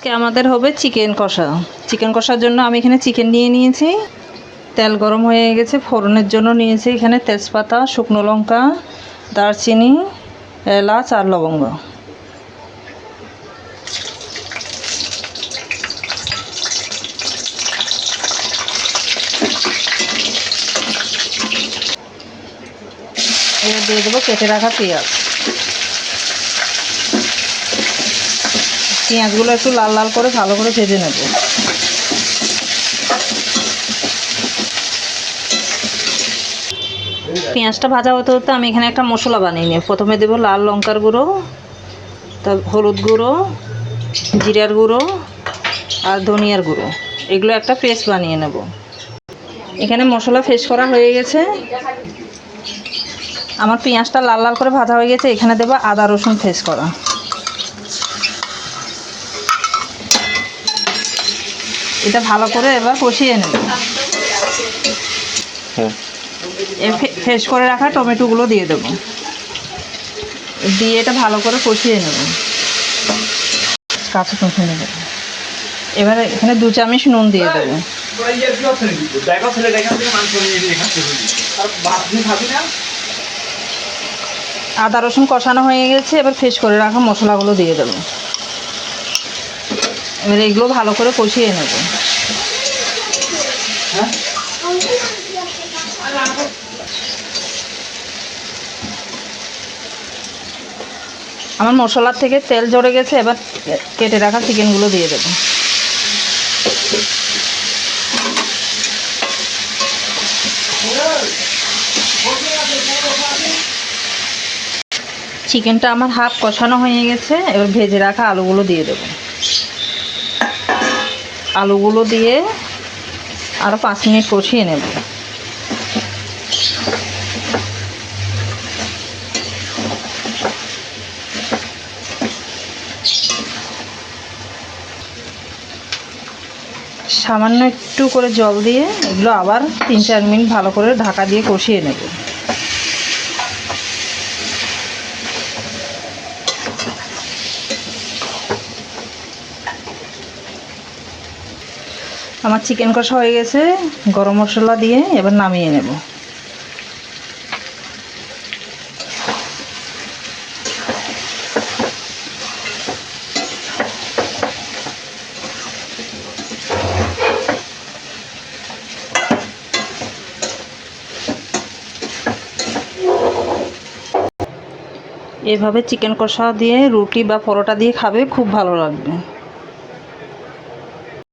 আজকে আমাদের হবে চিকেন কষা। চিকেন কষার জন্য আমি এখানে চিকেন নিয়ে নিয়েছি। তেল গরম হয়ে গেছে, ফোড়নের জন্য নিয়েছি এখানে তেজপাতা, শুকনো লঙ্কা, দারচিনি, এলাচ আর লবঙ্গ। এবার দিয়ে দেবো কেটে রাখা পেঁয়াজ। পেঁয়াজগুলো একটু লাল লাল করে ভালো করে ভেজে নেব। পেঁয়াজটা ভাজা হতে হতে আমি এখানে একটা মশলা বানিয়ে নিই। প্রথমে দেবো লাল লঙ্কার গুঁড়ো, তারপর হলুদ গুঁড়ো, জিরার গুঁড়ো আর ধনিয়ার গুঁড়ো। এগুলো একটা পেস্ট বানিয়ে নেব। এখানে মশলা পেস্ট করা হয়ে গেছে। আমার পেঁয়াজটা লাল লাল করে ভাজা হয়ে গেছে। এখানে দেবো আদা রসুন পেস্ট করা। এটা ভালো করে এবার কষিয়ে নেব। ফ্রেশ করে রাখা টমেটোগুলো দিয়ে দেবো, দিয়ে এটা ভালো করে কষিয়ে নেব। কাঁচা কষিয়ে নেব। এবারে এখানে 2 চামচ নুন দিয়ে দেবো। আদা রসুন কষানো হয়ে গেছে। এবার ফ্রেশ করে রাখা মশলাগুলো দিয়ে দেবো। এবার এগুলো ভালো করে কষিয়ে নেব। আমার মশলার থেকে তেল ঝরে গেছে। এবার কেটে রাখা চিকেনগুলো দিয়ে দেবো। চিকেনটা আমার হাফ কষানো হয়ে গেছে। এবার ভেজে রাখা আলুগুলো দিয়ে দেবো। আলুগুলো দিয়ে আরও 5 মিনিট কষিয়ে নেব। সামান্য একটু করে জল দিয়ে এগুলো আবার 3-4 মিনিট ভালো করে ঢাকা দিয়ে কষিয়ে নেব। আমার চিকেন কষা হয়ে গেছে। গরম মশলা দিয়ে এবার নামিয়ে নেব। এভাবে চিকেন কষা দিয়ে রুটি বা পরোটা দিয়ে খাবে, খুব ভালো লাগবে।